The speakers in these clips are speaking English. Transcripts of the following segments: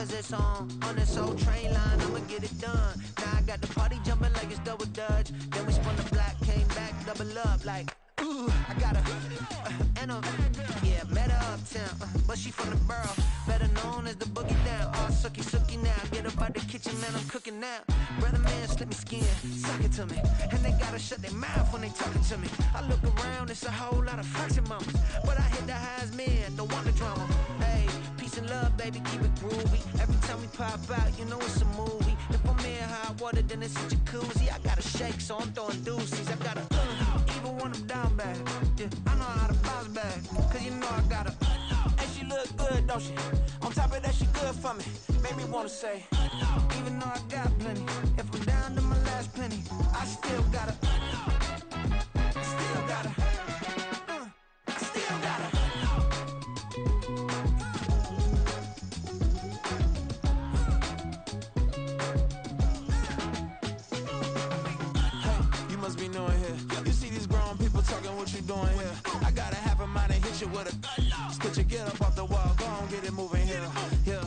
cause it's on this old train line, I'ma get it done. Now I got the party jumping like it's double dutch. Then we spun the block, came back, double up like, ooh, I got yeah, met her uptown, but she from the borough, better known as the boogie down. All sookie sookie now, get up out the kitchen, man, I'm cooking now. Brother man, slip me skin, suck it to me, and they gotta shut their mouth when they talking to me. I look around, it's a whole lot of flexing mamas, but I hit the highs, man, don't want the drama. Hey, peace and love, baby, keep it groovy. Every time we pop out, you know it's a movie. If I'm in hot water, then it's a jacuzzi. I gotta shake, so I'm throwing deuces. I gotta even when I'm down bad. Yeah, I know how to bounce back, cause you know I gotta. And she look good, don't she? On top of that, she good for me. Made me wanna say, even though I got plenty, if I'm down to my last penny, I still gotta. I still gotta. I still gotta. Hey, you must be knowing here. You see these grown people talking, what you doing here? I gotta have a mind and hit you with a. Stitch you, get up off the wall, go on, get it moving here. Yeah,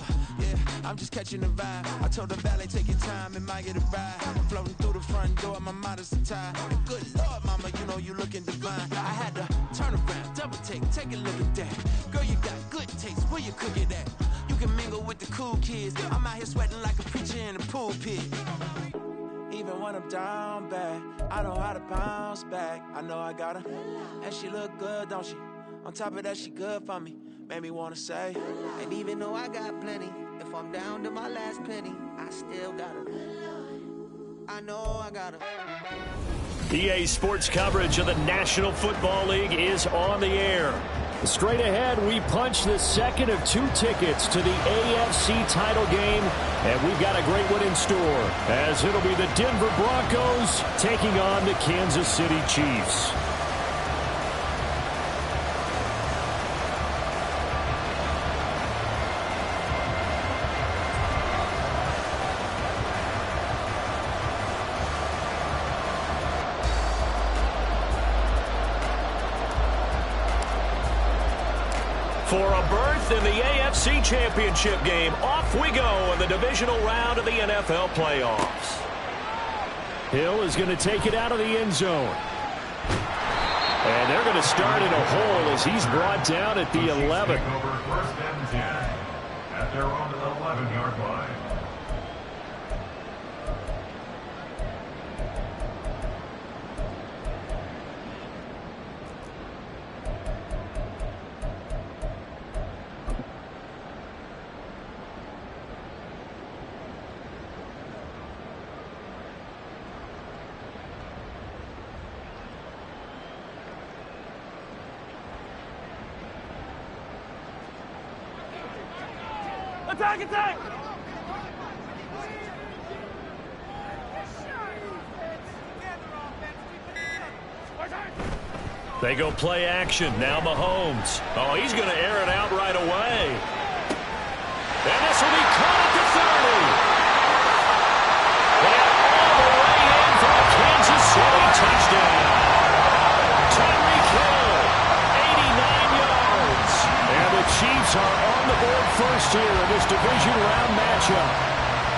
I'm just catching the vibe. I told the valet, take your time, it might get a ride. Floating through the front door, my modest attire. And good Lord, mama, you know you looking divine. I had to turn around, double take a look at that. Girl, you got good taste, where you cook it at? You can mingle with the cool kids. I'm out here sweating like a preacher in the pulpit. Even when I'm down bad, I know how to bounce back. I know I got her, and she look good, don't she? On top of that, she good for me. Made me wanna say, and even though I got plenty, if I'm down to my last penny, I still got her. I know I got her. EA Sports coverage of the National Football League is on the air. Straight ahead, we punch the second of 2 tickets to the AFC title game, and we've got a great one in store, as it'll be the Denver Broncos taking on the Kansas City Chiefs. For a berth in the AFC Championship game, off we go in the divisional round of the NFL playoffs. Hill is going to take it out of the end zone. And they're going to start in a hole as he's brought down at the 11. First and 10 at their own 11-yard line. Attack, attack! They go play action. Now Mahomes. Oh, he's going to air it out right away. And this will be caught at the 30. And all the way in for a Kansas City touchdown. Tyreek Hill, 89 yards. And the Chiefs are on the board first here in this division round matchup.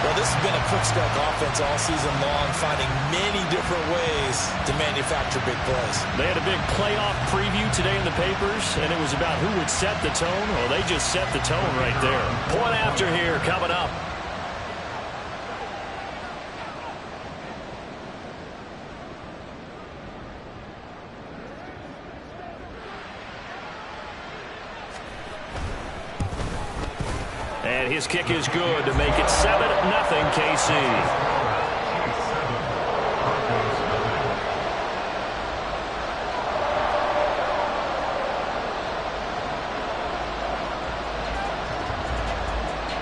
Well, this has been a quick start offense all season long, finding many different ways to manufacture big plays. They had a big playoff preview today in the papers, and it was about who would set the tone. Well, they just set the tone right there. Point after here coming up. And his kick is good to make it 7-0 KC.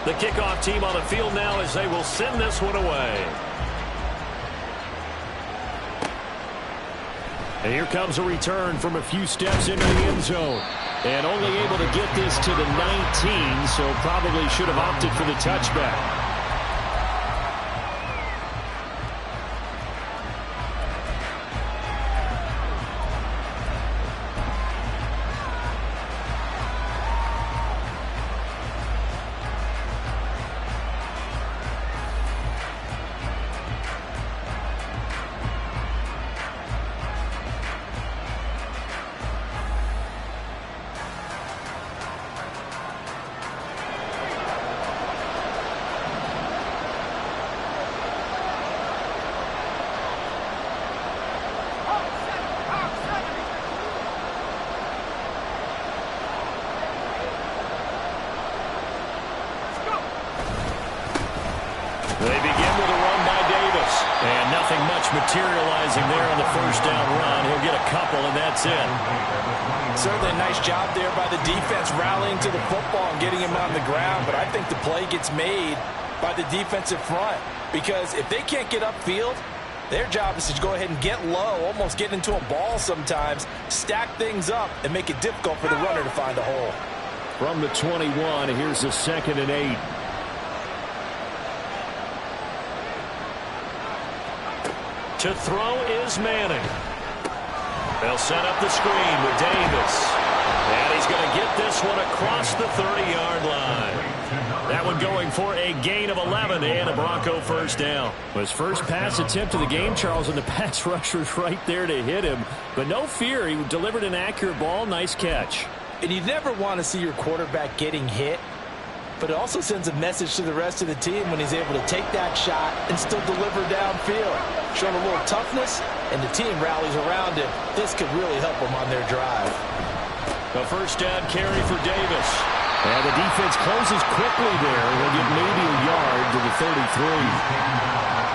The kickoff team on the field now as they will send this one away. And here comes a return from a few steps into the end zone. And only able to get this to the 19, so probably should have opted for the touchback. They begin with a run by Davis. And nothing much materializing there on the first down run. He'll get a couple, and that's it. Certainly a nice job there by the defense rallying to the football and getting him on the ground. But I think the play gets made by the defensive front. Because if they can't get upfield, their job is to go ahead and get low, almost get into a ball sometimes, stack things up, and make it difficult for the runner to find a hole. From the 21, here's the 2nd and 8. To throw is Manning. They'll set up the screen with Davis. And he's going to get this one across the 30-yard line. That one going for a gain of 11 and a Bronco first down. His first pass attempt of the game, Charles, and the pass rusher's right there to hit him. But no fear, he delivered an accurate ball. Nice catch. And you never want to see your quarterback getting hit. But it also sends a message to the rest of the team when he's able to take that shot and still deliver downfield. Showing a little toughness, and the team rallies around him. This could really help them on their drive. A first down carry for Davis. And the defense closes quickly there. He'll get maybe a yard to the 33.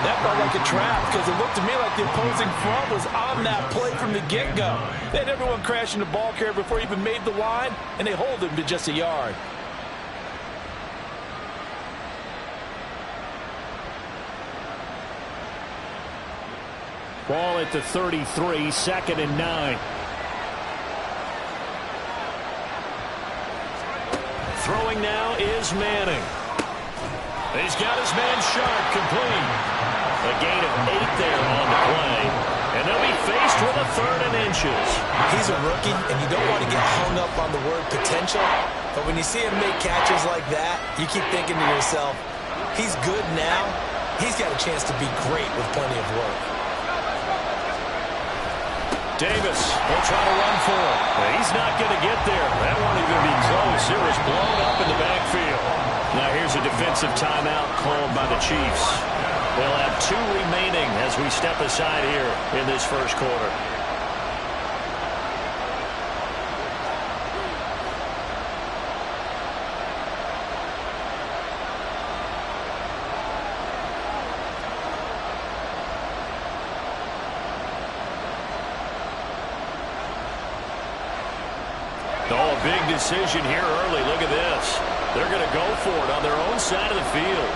That felt like a trap because it looked to me like the opposing front was on that play from the get-go. They had everyone crashing the ball carrier before he even made the line, and they hold him to just a yard. Ball at the 33, 2nd and 9. Throwing now is Manning. He's got his man Sharp complete. A gain of 8 there on the play. And they'll be faced with a 3rd and inches. He's a rookie, and you don't want to get hung up on the word potential. But when you see him make catches like that, you keep thinking to yourself, he's good now. He's got a chance to be great with plenty of work. Davis will try to run for it. He's not going to get there. That won't even be close. It was blown up in the backfield. Now here's a defensive timeout called by the Chiefs. They'll have 2 remaining as we step aside here in this first quarter. Oh, big decision here early. Look at this. They're going to go for it on their own side of the field.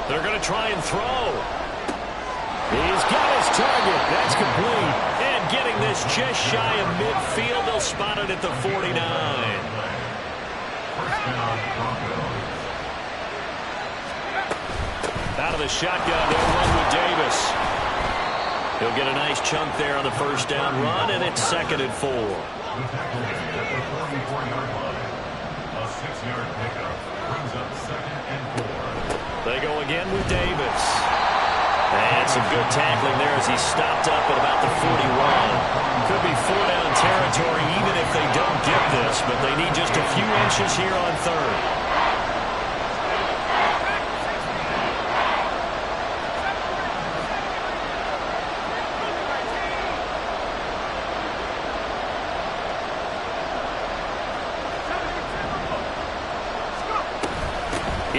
They're going to try and throw. He's got his target. That's complete. And getting this just shy of midfield. They'll spot it at the 49. Out of the shotgun, they'll run with Davis. He'll get a nice chunk there on the first down run, and it's 2nd and 4. A 64-yard line. A 6-yard pickup brings up 2nd and 4. They go again with Davis. And some good tackling there as he's stopped up at about the 41. Could be 4-down territory even if they don't get this, but they need just a few inches here on 3rd.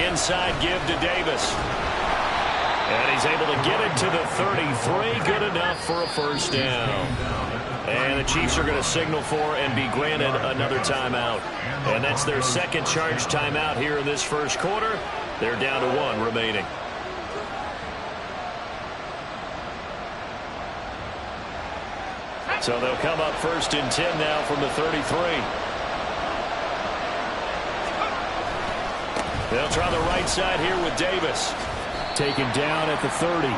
Inside give to Davis. And he's able to get it to the 33. Good enough for a first down. And the Chiefs are going to signal for and be granted another timeout. And that's their 2nd charge timeout here in this first quarter. They're down to 1 remaining. So they'll come up 1st and 10 now from the 33. They'll try the right side here with Davis. Taken down at the 30.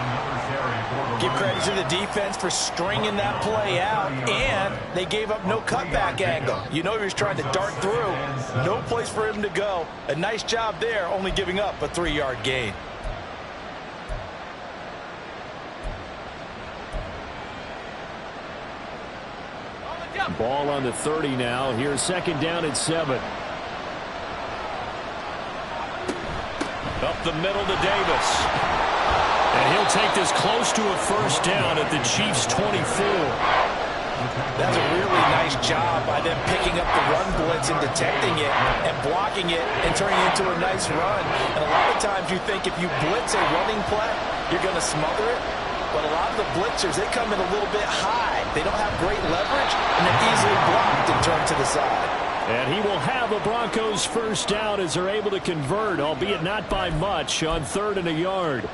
Give credit to the defense for stringing that play out, and they gave up no cutback angle. You know he was trying to dart through. No place for him to go. A nice job there, only giving up a 3-yard gain. Ball on the 30 now. Here's second down and 7. Up the middle to Davis. And he'll take this close to a first down at the Chiefs' 24. That's a really nice job by them picking up the run blitz and detecting it and blocking it and turning it into a nice run. And a lot of times you think if you blitz a running play, you're going to smother it. But a lot of the blitzers, they come in a little bit high. They don't have great leverage, and they're easily blocked and turned to the side. And he will have the Broncos first down as they're able to convert, albeit not by much, on 3rd and a yard.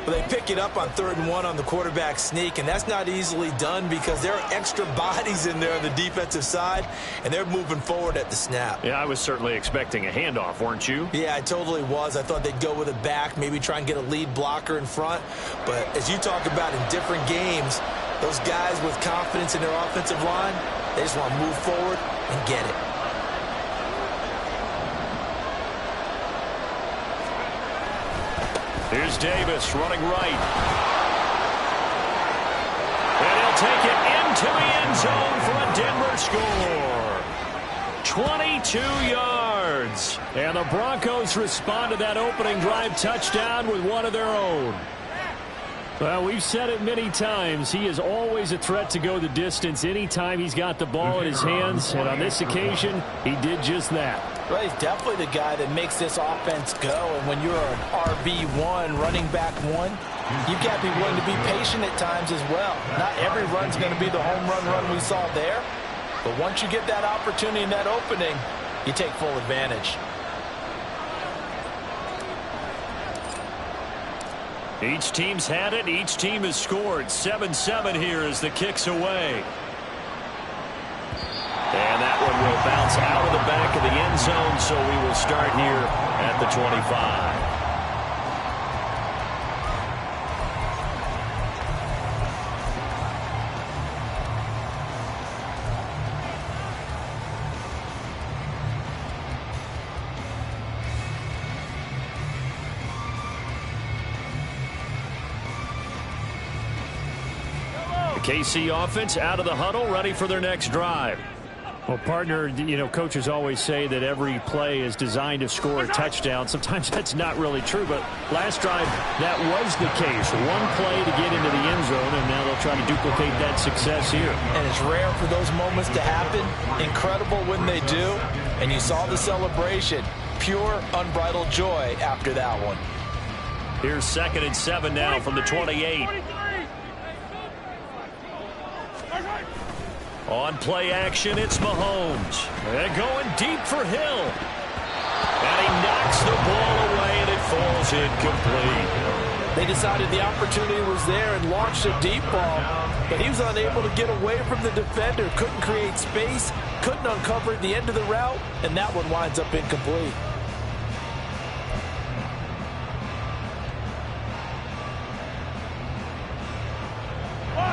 Well, they pick it up on 3rd and 1 on the quarterback sneak, and that's not easily done because there are extra bodies in there on the defensive side, and they're moving forward at the snap. Yeah, I was certainly expecting a handoff, weren't you? Yeah, I totally was. I thought they'd go with it back, maybe try and get a lead blocker in front. But as you talk about in different games, those guys with confidence in their offensive line, they just want to move forward and get it. Here's Davis running right. And he'll take it into the end zone for a Denver score. 22 yards. And the Broncos respond to that opening drive touchdown with one of their own. Well, we've said it many times. He is always a threat to go the distance anytime he's got the ball in his hands. And on this occasion, he did just that. Well, he's definitely the guy that makes this offense go. And when you're an RB1, running back one, you've got to be willing to be patient at times as well. Not every run's going to be the home run we saw there. But once you get that opportunity in that opening, you take full advantage. Each team's had it. Each team has scored. 7-7 here as the kick's away. And that one will bounce out of the back of the end zone, so we will start here at the 25. KC offense out of the huddle, ready for their next drive. Well, partner, you know, coaches always say that every play is designed to score a touchdown. Sometimes that's not really true, but last drive, that was the case. One play to get into the end zone, and now they'll try to duplicate that success here. And it's rare for those moments to happen. Incredible when they do. And you saw the celebration. Pure, unbridled joy after that one. Here's 2nd and 7 now from the 28. On play action, it's Mahomes. And going deep for Hill. And he knocks the ball away, and it falls incomplete. They decided the opportunity was there and launched a deep ball, but he was unable to get away from the defender, couldn't create space, couldn't uncover the end of the route, and that one winds up incomplete.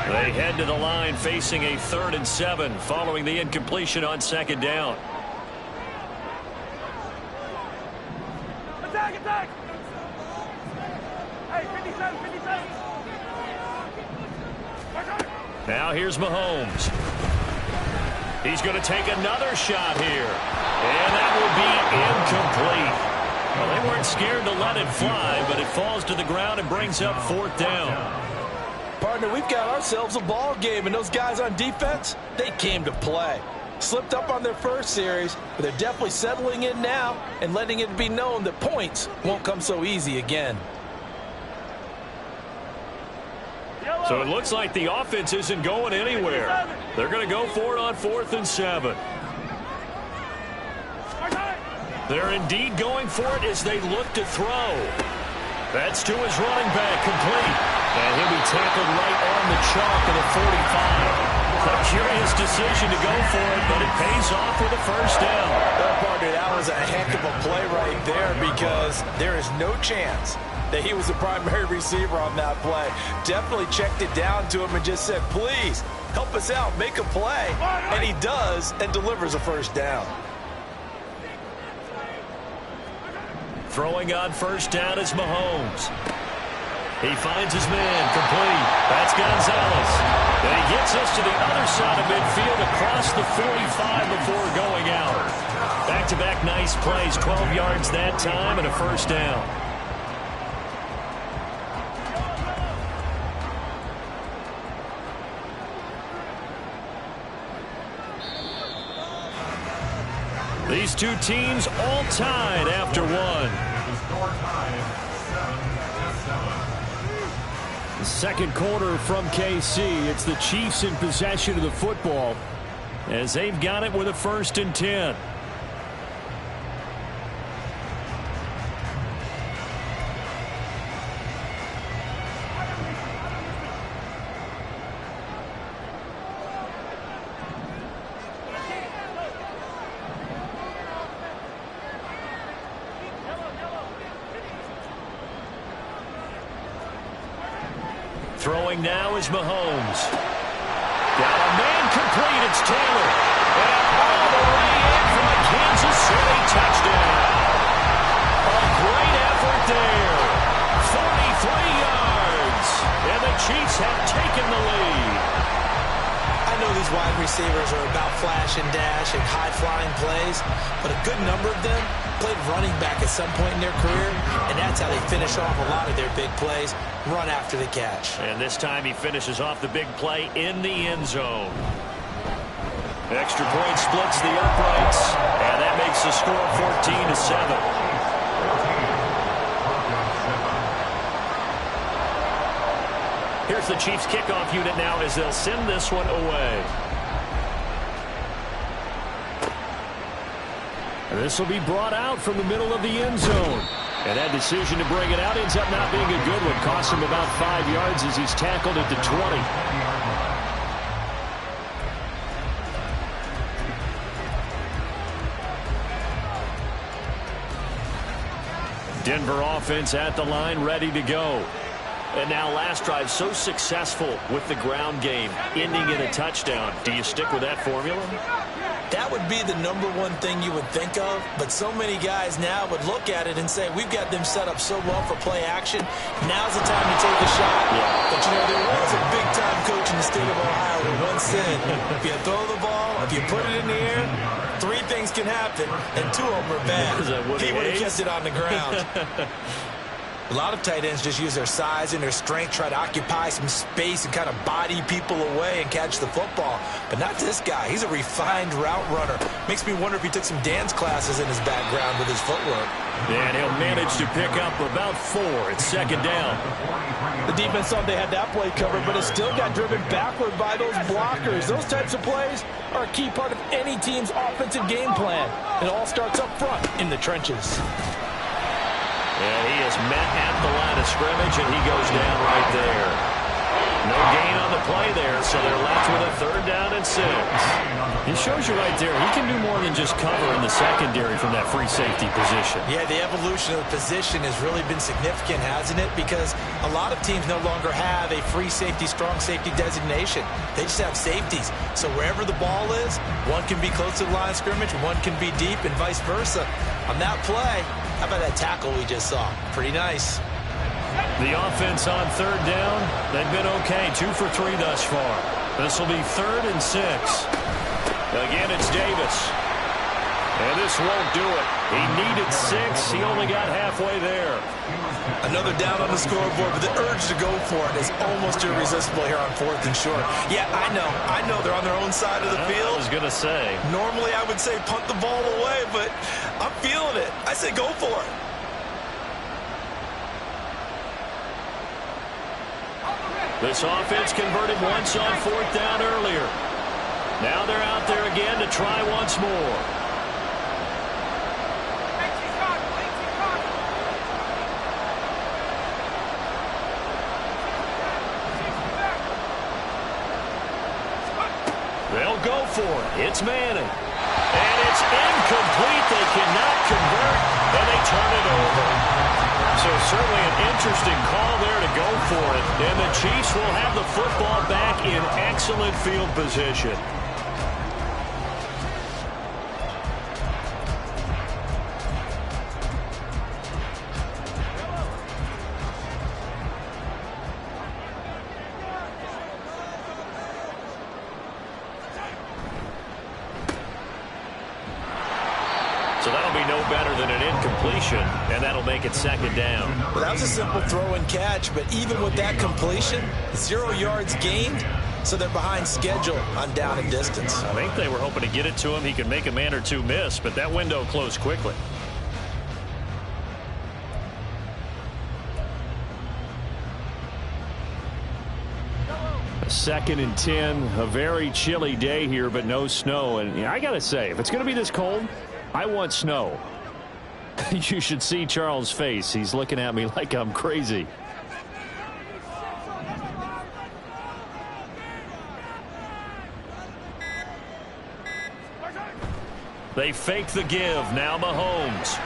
They head to the line facing a 3rd and 7 following the incompletion on 2nd down. Attack, attack! Hey, 57, 57! Now here's Mahomes. He's going to take another shot here. And that will be incomplete. Well, they weren't scared to let it fly, but it falls to the ground and brings up 4th down. Partner, we've got ourselves a ball game, and those guys on defense, they came to play. Slipped up on their first series, but they're definitely settling in now and letting it be known that points won't come so easy again. So it looks like the offense isn't going anywhere. They're going to go for it on 4th and 7. They're indeed going for it as they look to throw. That's to his running back, complete. And he'll be tackled right on the chalk of the 45. A curious decision to go for it, but it pays off with a first down. Well, partner, that was a heck of a play right there because there is no chance that he was the primary receiver on that play. Definitely checked it down to him and just said, please, help us out, make a play. And he does and delivers a first down. Throwing on first down is Mahomes. He finds his man, complete. That's Gonzalez. And he gets us to the other side of midfield across the 45 before going out. Back-to-back nice plays, 12 yards that time and a first down. These two teams all tied after one. The score tied 7-7. The second quarter from KC. It's the Chiefs in possession of the football as they've got it with a 1st and 10. Throwing now is Mahomes. Got a man complete. It's Taylor. And all the way in for a Kansas City touchdown. A great effort there. 43 yards. And the Chiefs have taken the lead. I know these wide receivers are about flash and dash and high-flying plays, but a good number of them played running back at some point in their career, and that's how they finish off a lot of their big plays, run after the catch. And this time he finishes off the big play in the end zone. Extra point splits the uprights, and that makes the score 14-7. Here's the Chiefs kickoff unit now as they'll send this one away. This will be brought out from the middle of the end zone. And that decision to bring it out ends up not being a good one. Costs him about 5 yards as he's tackled at the 20. Denver offense at the line, ready to go. And now last drive so successful with the ground game, ending in a touchdown. Do you stick with that formula? That would be the number one thing you would think of, but so many guys now would look at it and say, we've got them set up so well for play action. Now's the time to take a shot. Yeah. But, you know, there was a big-time coach in the state of Ohio who once said, if you throw the ball, if you put it in the air, 3 things can happen, and 2 of them are bad. He would have kept it on the ground. A lot of tight ends just use their size and their strength, try to occupy some space and kind of body people away and catch the football. But not this guy. He's a refined route runner. Makes me wonder if he took some dance classes in his background with his footwork. And he'll manage to pick up about 4. It's 2nd down. The defense thought they had that play covered, but it still got driven backward by those blockers. Those types of plays are a key part of any team's offensive game plan. It all starts up front in the trenches. And he is met at the line of scrimmage, and he goes down right there. No gain on the play there, so they're left with a 3rd down and 6. He shows you right there, he can do more than just cover in the secondary from that free safety position. Yeah, the evolution of the position has really been significant, hasn't it? Because a lot of teams no longer have a free safety, strong safety designation. They just have safeties. So wherever the ball is, one can be close to the line of scrimmage, one can be deep, and vice versa. On that play, how about that tackle we just saw? Pretty nice. The offense on 3rd down, they've been okay. 2 for 3 thus far. This will be 3rd and 6. Again, it's Davis. And this won't do it. He needed 6. He only got halfway there. Another down on the scoreboard, but the urge to go for it is almost irresistible here on 4th and short. Yeah, I know they're on their own side of the field. I was going to say. Normally I would say punt the ball away, but I'm feeling it. I say go for it. This offense converted once on 4th down earlier. Now they're out there again to try once more. They'll go for it. It's Manning. And it's incomplete. They cannot convert, and they turn it over. So certainly an interesting call there to go for it. And the Chiefs will have the football back in excellent field position. So that'll be no better than an incompletion, and that'll make it second down. Well, that was a simple throw and catch, but even with that completion, 0 yards gained, so they're behind schedule on down and distance. I think they were hoping to get it to him. He could make a man or two miss, but that window closed quickly. Second and 10, a very chilly day here, but no snow. And I got to say, if it's going to be this cold, I want snow. You should see Charles' face. He's looking at me like I'm crazy. They fake the give. Now Mahomes.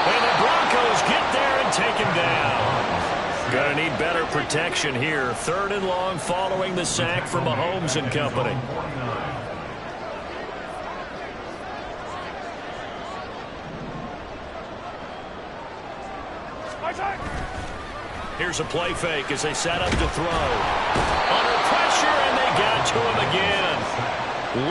And the Broncos get there and take him down. Going to need better protection here. 3rd and long following the sack from Mahomes and company. Here's a play fake as they set up to throw. Under pressure, and they got to him again.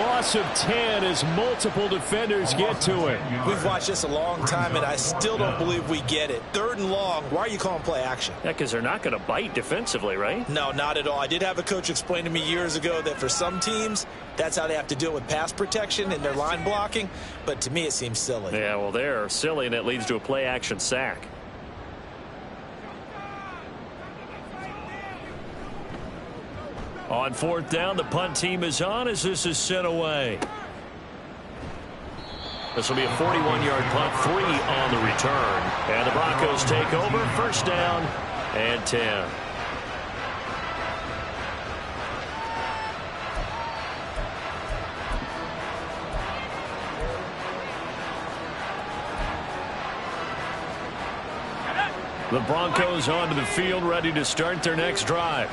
Loss of 10 as multiple defenders get to it. We've watched this a long time, and I still don't believe we get it. 3rd and long, why are you calling play action? Yeah, because they're not going to bite defensively, right? No, not at all. I did have a coach explain to me years ago that for some teams, that's how they have to deal with pass protection and their line blocking. But to me, it seems silly. Yeah, well, they're silly, and it leads to a play action sack. On 4th down, the punt team is on as this is sent away. This will be a 41-yard punt, 3 on the return. And the Broncos take over, 1st down and 10. The Broncos onto the field, ready to start their next drive.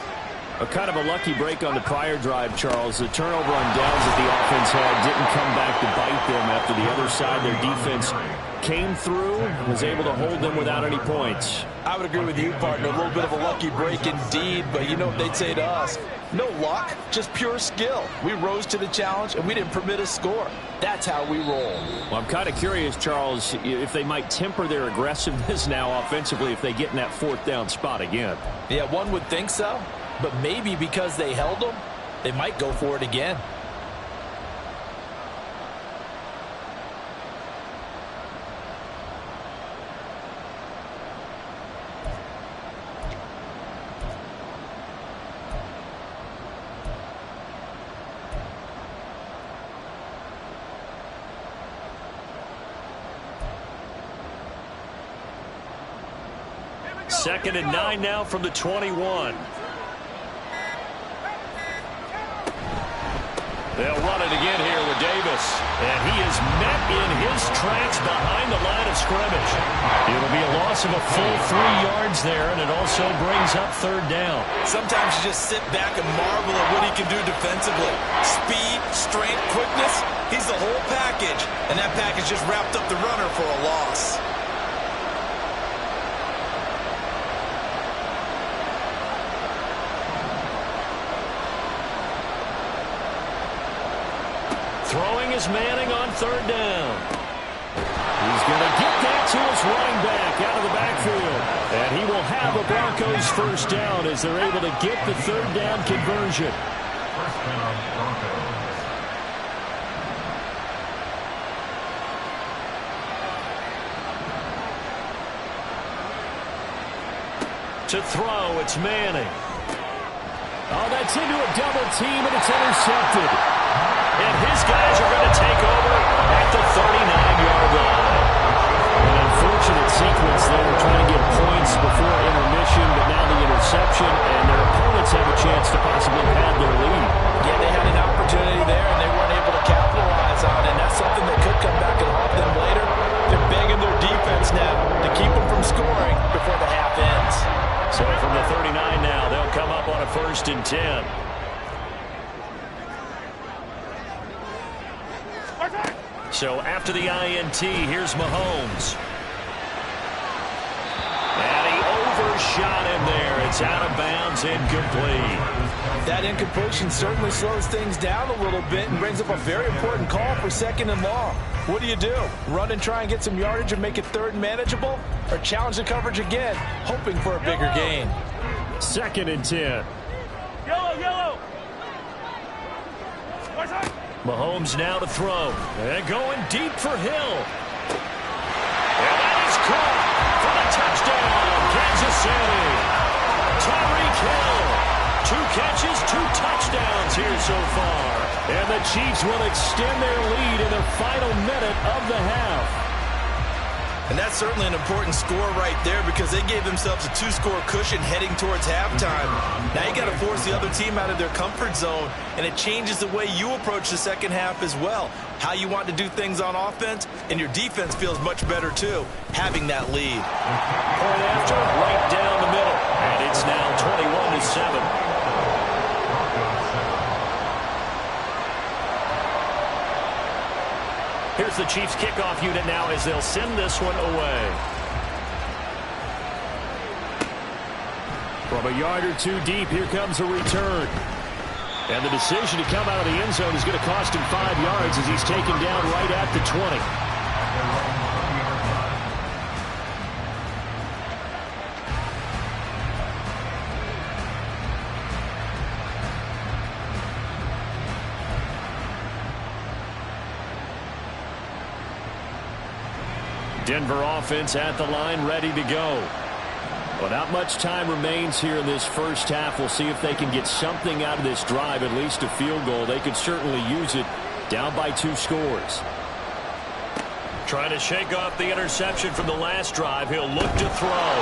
A kind of a lucky break on the prior drive, Charles. The turnover on downs that the offense had didn't come back to bite them after the other side. Their defense came through, was able to hold them without any points. I would agree with you, partner. A little bit of a lucky break indeed, but you know what they'd say to us? No luck, just pure skill. We rose to the challenge, and we didn't permit a score. That's how we roll. Well, I'm kind of curious, Charles, if they might temper their aggressiveness now offensively if they get in that 4th down spot again. Yeah, one would think so. But maybe because they held them, they might go for it again. Second and 9 now from the 21. They'll run it again here with Davis. And he is met in his tracks behind the line of scrimmage. It'll be a loss of a full 3 yards there, and it also brings up 3rd down. Sometimes you just sit back and marvel at what he can do defensively. Speed, strength, quickness, he's the whole package. And that package just wrapped up the runner for a loss. Throwing is Manning on 3rd down. He's going to get that to his running back out of the backfield. And he will have a Broncos 1st down as they're able to get the 3rd down conversion. 1st down, Broncos. To throw, it's Manning. Oh, that's into a double team, and it's intercepted. And his guys are going to take over at the 39-yard line. An unfortunate sequence there, trying to get points before intermission, but now the interception, and their opponents have a chance to possibly pad their lead. Yeah, they had an opportunity there, and they weren't able to capitalize on it, and that's something that could come back and haunt them later. They're begging their defense now to keep them from scoring before the half ends. So from the 39 now, they'll come up on a 1st and 10. So after the INT, here's Mahomes. And he overshot him there. It's out of bounds, incomplete. That incompletion certainly slows things down a little bit and brings up a very important call for 2nd and long. What do you do? Run and try and get some yardage and make it 3rd and manageable? Or challenge the coverage again, hoping for a bigger gain? 2nd and 10. Yellow. Mahomes now to throw. And going deep for Hill. And that is caught for the touchdown, Kansas City. Tyreek Hill. 2 catches, 2 touchdowns here so far. And the Chiefs will extend their lead in the final minute of the half. And that's certainly an important score right there because they gave themselves a 2-score cushion heading towards halftime. Now you got to force the other team out of their comfort zone, and it changes the way you approach the second half as well. How you want to do things on offense, and your defense feels much better too, having that lead. Point after, right down the middle, and it's now 21-7. Here's the Chiefs kickoff unit now as they'll send this one away. From a yard or 2 deep, here comes a return. And the decision to come out of the end zone is going to cost him 5 yards as he's taken down right at the 20. Denver offense at the line, ready to go. Well, not much time remains here in this first half. We'll see if they can get something out of this drive, at least a field goal. They could certainly use it down by 2 scores. Trying to shake off the interception from the last drive. He'll look to throw.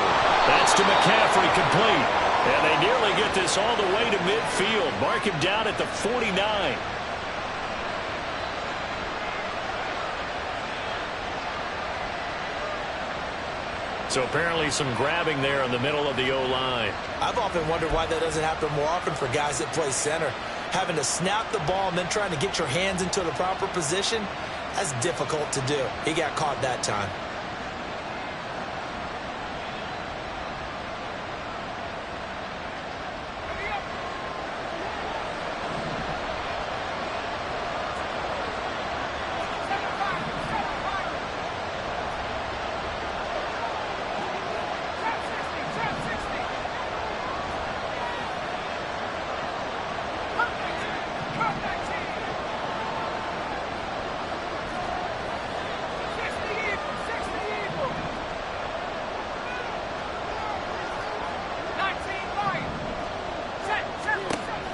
That's to McCaffrey, complete. And they nearly get this all the way to midfield. Mark him down at the 49. So apparently some grabbing there in the middle of the O-line. I've often wondered why that doesn't happen more often for guys that play center. Having to snap the ball and then trying to get your hands into the proper position, that's difficult to do. He got caught that time.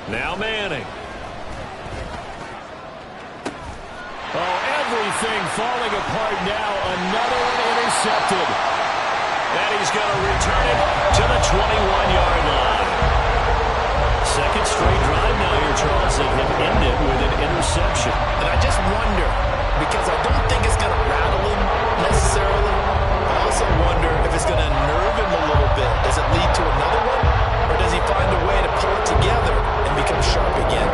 Now Manning. Oh, everything falling apart now. Another one intercepted. And he's going to return it to the 21-yard line. Second straight drive now here, Charles, that have ended with an interception. And I just wonder, because I don't think it's going to rattle him necessarily. I also wonder if it's going to nerve him a little bit. Does it lead to another one? Or does he find a way to pull it together and become sharp again?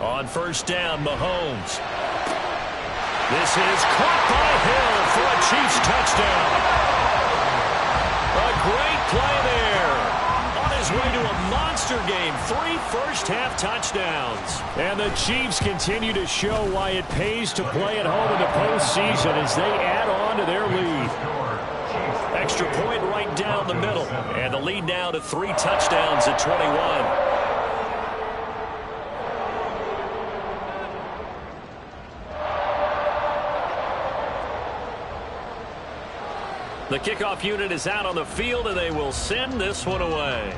On first down, Mahomes. This is caught by Hill for a Chiefs touchdown. A great play there. On his way to a monster game. 3 first-half touchdowns. And the Chiefs continue to show why it pays to play at home in the postseason as they add on to their lead. Extra point right down the middle. And the lead now to 3 touchdowns at 21. The kickoff unit is out on the field, and they will send this one away.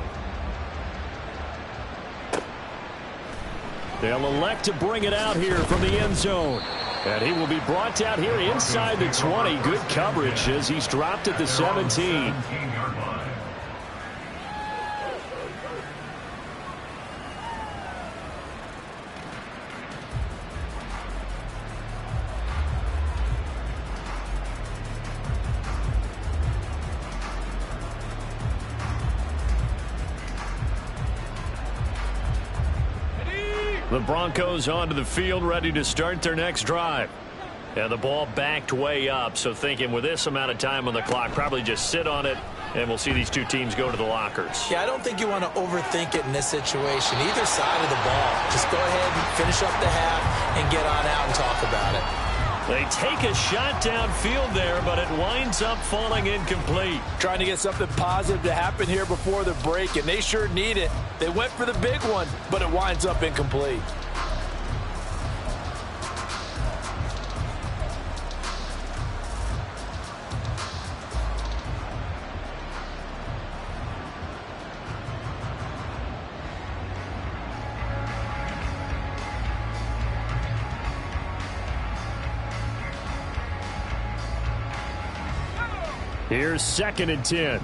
They'll elect to bring it out here from the end zone. And he will be brought out here inside the 20. Good coverage as he's dropped at the 17. The Broncos onto the field, ready to start their next drive. And the ball backed way up, so thinking with this amount of time on the clock, probably just sit on it, and we'll see these two teams go to the lockers. Yeah, I don't think you want to overthink it in this situation. Either side of the ball. Just go ahead and finish up the half and get on out and talk about it. They take a shot downfield there, but it winds up falling incomplete. Trying to get something positive to happen here before the break, and they sure need it. They went for the big one, but it winds up incomplete. Here's 2nd and 10.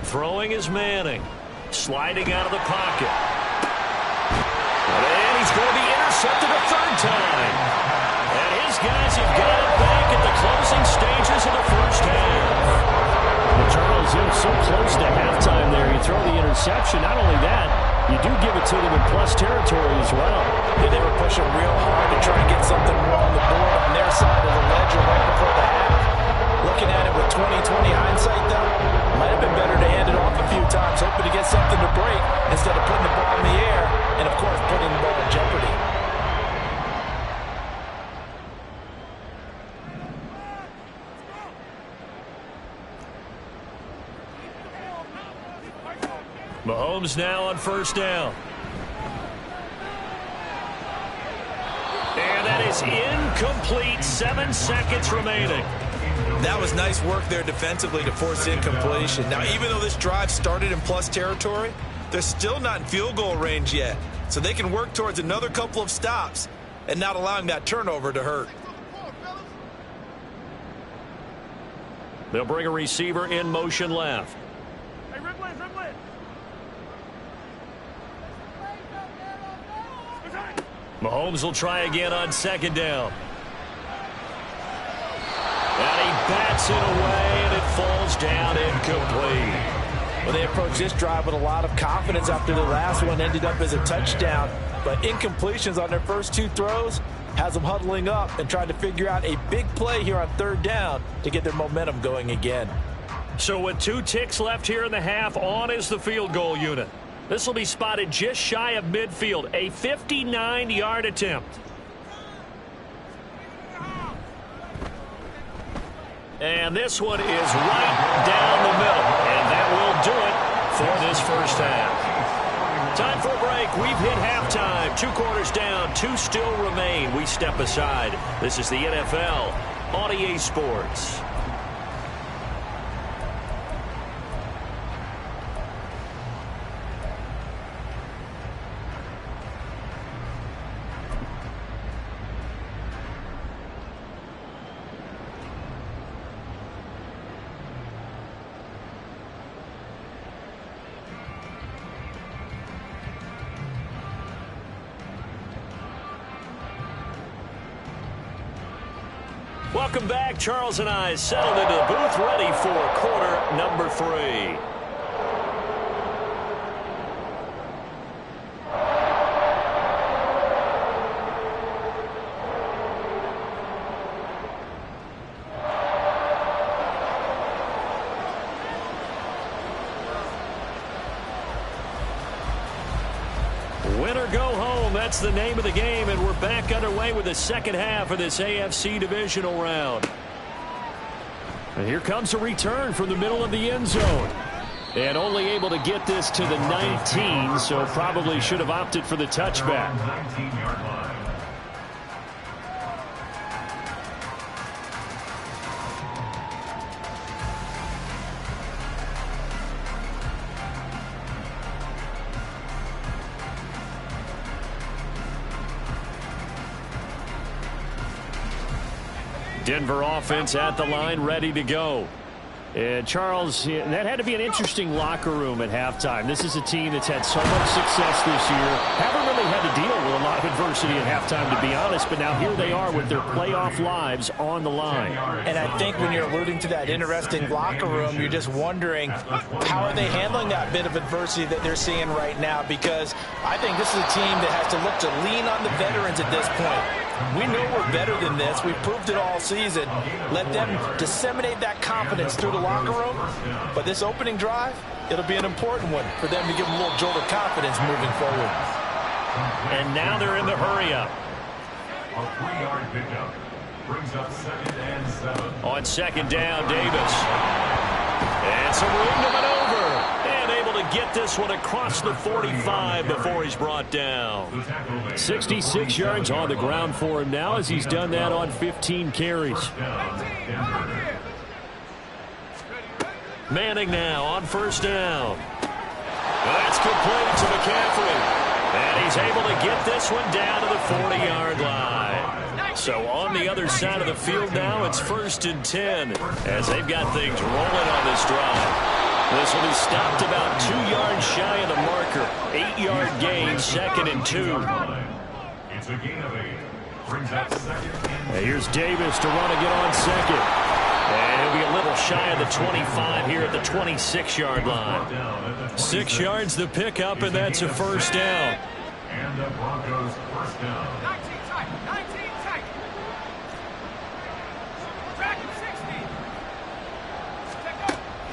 Throwing is Manning. Sliding out of the pocket. And he's going to be intercepted a third time. And his guys have got it back at the closing stages of the first half. Charles, in so close to halftime there, you throw the interception. Not only that, you do give it to them in plus territory as well. Yeah, they were pushing real hard to try to get something more on the board on their side of the ledger right before the half. Looking at it with 20/20 hindsight, though, might have been better to hand it off a few times, hoping to get something to break instead of putting the ball in the air and, of course, putting the ball in jeopardy. Mahomes now on first down. And that is incomplete. 7 seconds remaining. That was nice work there defensively to force incompletion. Now, even though this drive started in plus territory, they're still not in field goal range yet. So they can work towards another couple of stops and not allowing that turnover to hurt. They'll bring a receiver in motion left. Mahomes will try again on 2nd down. And he bats it away, and it falls down incomplete. Well, they approached this drive with a lot of confidence after the last one ended up as a touchdown. But incompletions on their first 2 throws has them huddling up and trying to figure out a big play here on 3rd down to get their momentum going again. So with 2 ticks left here in the half, on is the field goal unit. This will be spotted just shy of midfield, a 59-yard attempt. And this one is right down the middle, and that will do it for this first half. Time for a break. We've hit halftime. 2 quarters down, 2 still remain. We step aside. This is the NFL on EA Sports. Welcome back. Charles and I settled into the booth, ready for quarter number 3. Win or go home, that's the name of the game, and we're back underway with the second half of this AFC divisional round. And here comes a return from the middle of the end zone. And only able to get this to the 19, so probably should have opted for the touchback. 19-yard line. Denver offense at the line, ready to go. And Charles, that had to be an interesting locker room at halftime. This is a team that's had so much success this year. Haven't really had to deal with a lot of adversity at halftime, to be honest. But now here they are with their playoff lives on the line. And I think when you're alluding to that interesting locker room, you're just wondering how are they handling that bit of adversity that they're seeing right now? Because I think this is a team that has to look to lean on the veterans at this point. We know we're better than this. We've proved it all season. Let them disseminate that confidence through the locker room. But this opening drive, it'll be an important one for them to give them a little jolt of confidence moving forward. And now they're in the hurry-up. A 3-yard pickup brings up 2nd and 7. On 2nd down, Davis. And some room to maneuver. And able to get this one across the 45 before he's brought down. 66 yards on the ground for him now as he's done that on 15 carries. Manning now on 1st down. That's complete to McCaffrey. And he's able to get this one down to the 40-yard line. So on the other side of the field now, it's 1st and 10 as they've got things rolling on this drive. This will be stopped about 2 yards shy of the marker. 8-yard gain, 2nd and 2. It's a gain of 8. Brings up 2nd and 2. Here's Davis to run again on 2nd. And he'll be a little shy of the 25 here at the 26-yard line. 6 yards the pickup, and that's a 1st down. And the Broncos 1st down. 19 tight. 19 tight. Track him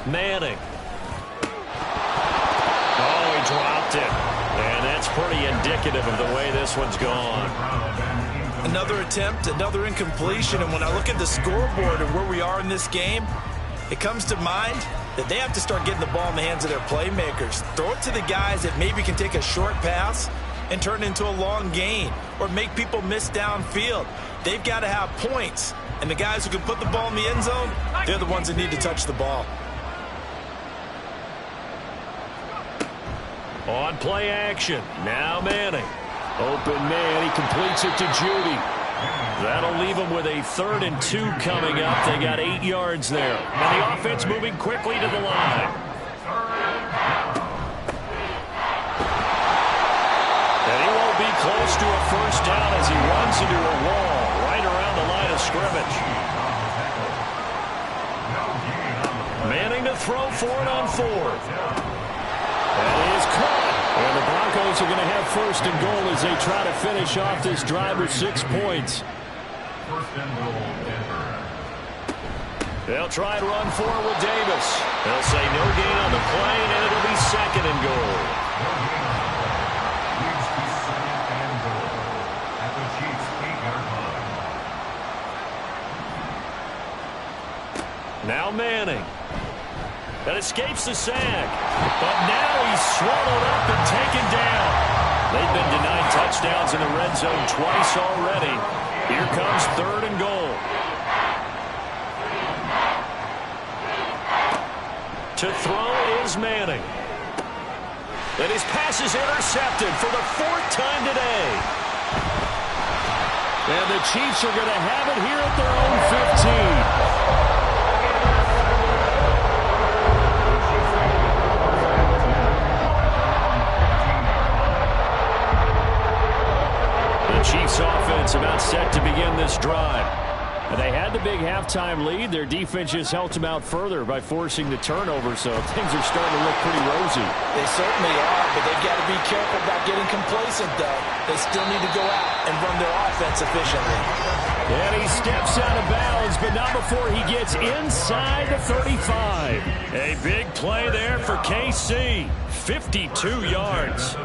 60. Manning. Oh, he dropped it. And that's pretty indicative of the way this one's gone. Another attempt, another incompletion, and when I look at the scoreboard and where we are in this game, it comes to mind that they have to start getting the ball in the hands of their playmakers. Throw it to the guys that maybe can take a short pass and turn it into a long gain or make people miss downfield. They've got to have points, and the guys who can put the ball in the end zone, they're the ones that need to touch the ball. On play action, now Manning. Open man, he completes it to Judy. That'll leave them with a 3rd and 2 coming up. They got 8 yards there. And the offense moving quickly to the line. And he won't be close to a 1st down as he runs into a wall right around the line of scrimmage. Manning to throw for it on 4th. That is caught. And the Broncos are going to have 1st and goal as they try to finish off this drive with 6 points. 1st and goal, Denver. They'll try to run forward with Davis. They'll say no gain on the play, and it'll be 2nd and goal. Leads to 2nd and goal at the Chiefs' 8-yard line. Now Manning. That escapes the sack. But now he's swallowed up and taken down. They've been denied touchdowns in the red zone twice already. Here comes 3rd and goal. To throw is Manning. And his pass is intercepted for the 4th time today. And the Chiefs are going to have it here at their own 15. Chiefs offense about set to begin this drive. And they had the big halftime lead. Their defense just helped them out further by forcing the turnover, so things are starting to look pretty rosy. They certainly are, but they've got to be careful about getting complacent, though. They still need to go out and run their offense efficiently. And he steps out of bounds, but not before he gets inside the 35. A big play there for KC. 52 yards.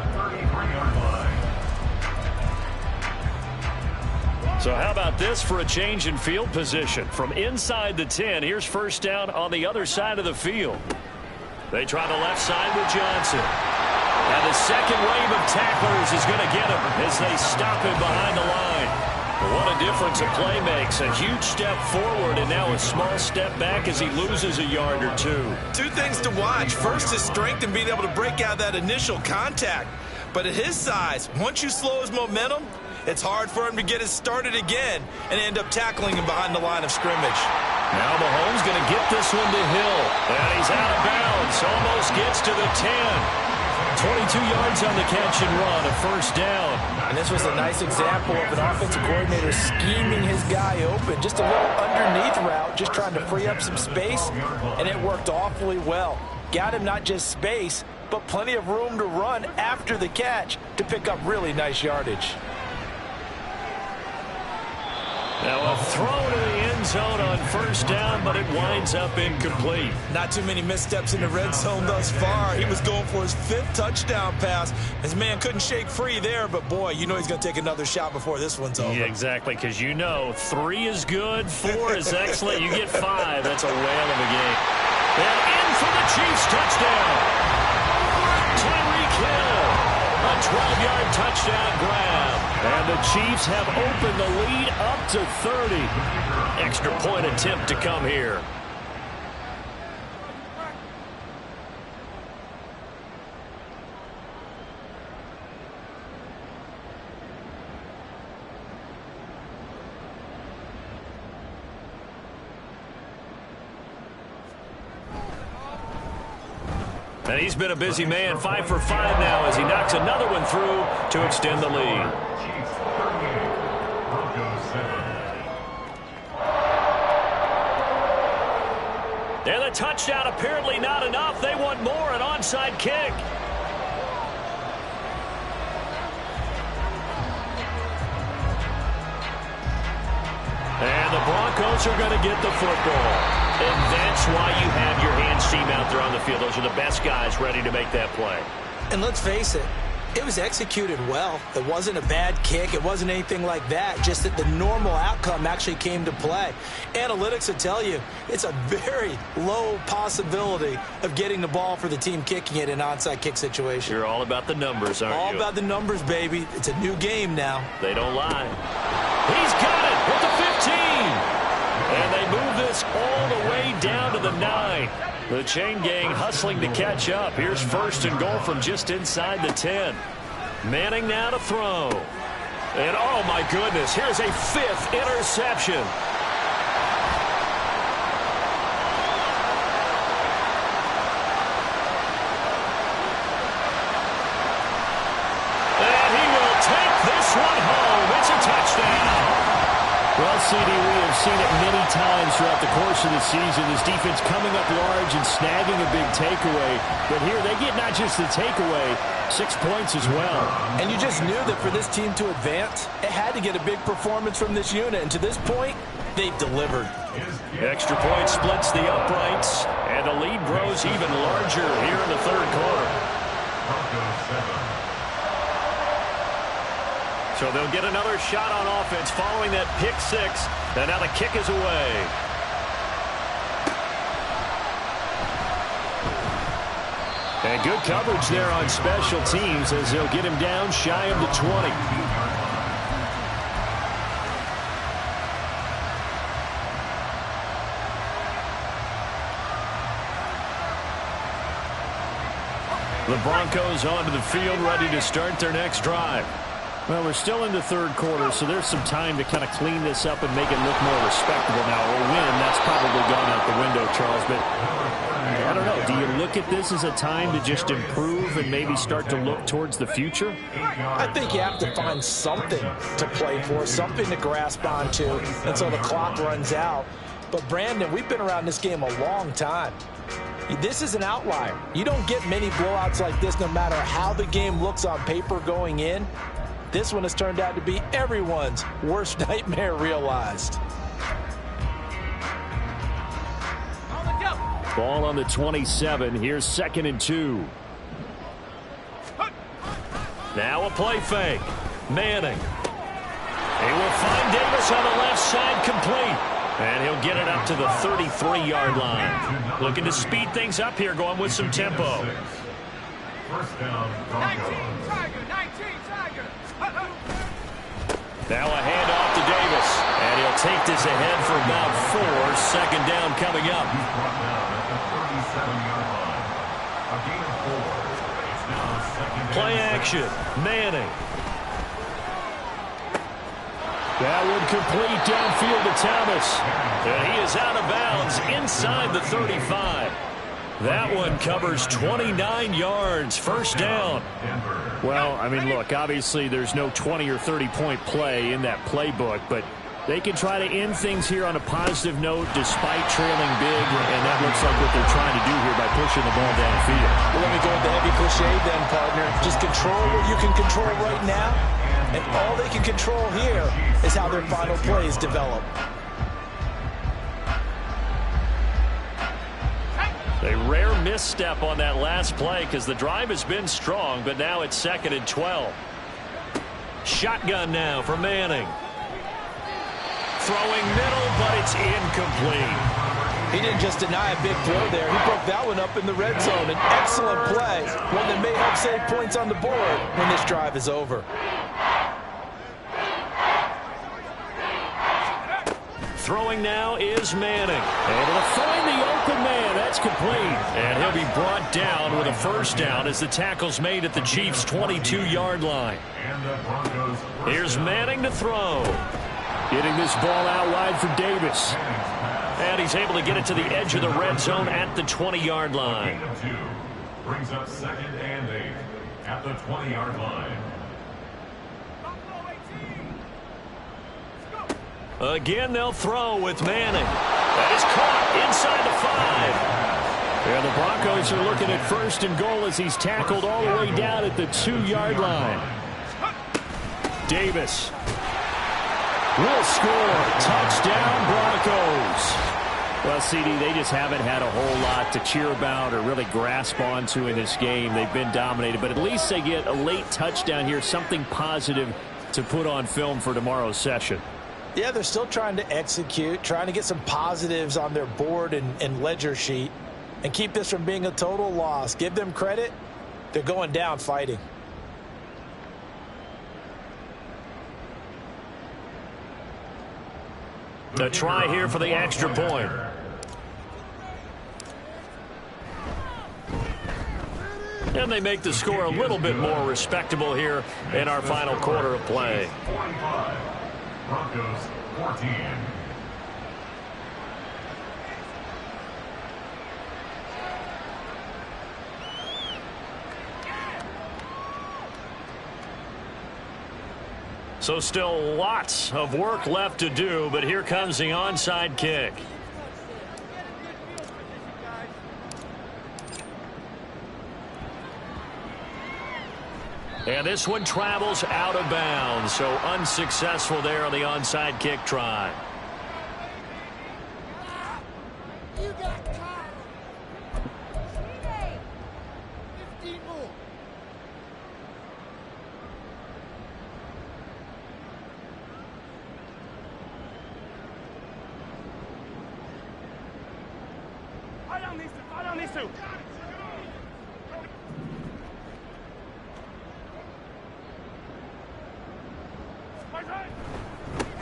So how about this for a change in field position? From inside the 10, here's 1st down on the other side of the field. They try the left side with Johnson. And the second wave of tacklers is going to get him as they stop him behind the line. What a difference a play makes. A huge step forward and now a small step back as he loses a yard or 2. 2 things to watch. First, his strength and being able to break out that initial contact. But at his size, once you slow his momentum, it's hard for him to get it started again and end up tackling him behind the line of scrimmage. Now Mahomes going to get this one to Hill. And he's out of bounds. Almost gets to the 10. 22 yards on the catch and run, a first down. And this was a nice example of an offensive coordinator scheming his guy open. Just a little underneath route, just trying to free up some space, and it worked awfully well. Got him not just space, but plenty of room to run after the catch to pick up really nice yardage. Now a throw to the end zone on first down, but it winds up incomplete. Not too many missteps in the red zone thus far. He was going for his 5th touchdown pass. His man couldn't shake free there, but boy, you know he's going to take another shot before this one's over. Yeah, exactly, because you know 3 is good, 4 is excellent. You get 5. That's a whale of a game. And in for the Chiefs touchdown. Tyreek Hill. A 12-yard touchdown grab. And the Chiefs have opened the lead up to 30. Extra point attempt to come here. And he's been a busy man, 5 for 5 now as he knocks another one through to extend the lead. Chiefs 38, Broncos 7. And the touchdown apparently not enough. They want more, an onside kick. And the Broncos are going to get the football. And that's why you have your hands team out there on the field. Those are the best guys ready to make that play. And let's face it, it was executed well. It wasn't a bad kick. It wasn't anything like that. Just that the normal outcome actually came to play. Analytics will tell you it's a very low possibility of getting the ball for the team kicking it in an onside kick situation. You're all about the numbers, aren't you? All about the numbers, baby. It's a new game now. They don't lie. He's got it at the 15. And they move this all the way down to the 9. The chain gang hustling to catch up. Here's first and goal from just inside the 10. Manning now to throw. And oh my goodness, here's a 5th interception. And he will take this one home. It's a touchdown. Well, CD, we have seen it many times throughout the course of the season. This defense coming up large and snagging a big takeaway. But here they get not just the takeaway, 6 points as well. And you just knew that for this team to advance, it had to get a big performance from this unit. And to this point, they've delivered. Extra point splits the uprights, and the lead grows even larger here in the third quarter. Broncos 7. So they'll get another shot on offense following that pick 6. And now the kick is away. And good coverage there on special teams as they'll get him down shy of the 20. The Broncos onto the field ready to start their next drive. Well, we're still in the third quarter, so there's some time to kind of clean this up and make it look more respectable now. Or win, that's probably gone out the window, Charles. But I don't know. Do you look at this as a time to just improve and maybe start to look towards the future? I think you have to find something to play for, something to grasp onto until the clock runs out. But, Brandon, we've been around this game a long time. This is an outlier. You don't get many blowouts like this no matter how the game looks on paper going in. This one has turned out to be everyone's worst nightmare realized. Ball on the 27. Here's 2nd and 2. Now a play fake. Manning. He will find Davis on the left side complete. And he'll get it up to the 33-yard line. Looking to speed things up here, going with some tempo. First down, Broncos. 19 Tiger, 19 Tiger. Now a handoff to Davis. And he'll take this ahead for about 4. Second down coming up. He's brought down at the 37-yard line. A gain of 4. It's now 2nd and Play 6. action. Manning. That would complete downfield to Thomas. And he is out of bounds inside the 35. That one covers 29 yards, first down. Well, I mean, look, obviously there's no 20 or 30-point play in that playbook, but they can try to end things here on a positive note despite trailing big, and that looks like what they're trying to do here by pushing the ball downfield. Well, let me go with the heavy cliche then, partner. Just control what you can control right now, and all they can control here is how their final plays develop. A rare misstep on that last play because the drive has been strong, but now it's 2nd and 12. Shotgun now for Manning. Throwing middle, but it's incomplete. He didn't just deny a big throw there. He broke that one up in the red zone. An excellent play, one that may help save points on the board when this drive is over. Throwing now is Manning. Able to find the open man. That's complete. And he'll be brought down with a first down as the tackle's made at the Chiefs' 22-yard line. Here's Manning to throw. Getting this ball out wide for Davis. And he's able to get it to the edge of the red zone at the 20-yard line. Brings up 2nd and 8 at the 20-yard line. Again, they'll throw with Manning. That is caught inside the 5. And the Broncos are looking at 1st and goal as he's tackled all the way down at the 2-yard line. Davis will score. Touchdown, Broncos. Well, CD, they just haven't had a whole lot to cheer about or really grasp onto in this game. They've been dominated, but at least they get a late touchdown here, something positive to put on film for tomorrow's session. Yeah, they're still trying to execute, trying to get some positives on their board and ledger sheet and keep this from being a total loss. Give them credit. They're going down fighting. A try here for the extra point. And they make the score a little bit more respectable here in our final quarter of play. 45. Broncos 14. So still lots of work left to do, but here comes the onside kick. And this one travels out of bounds, so unsuccessful there on the onside kick try.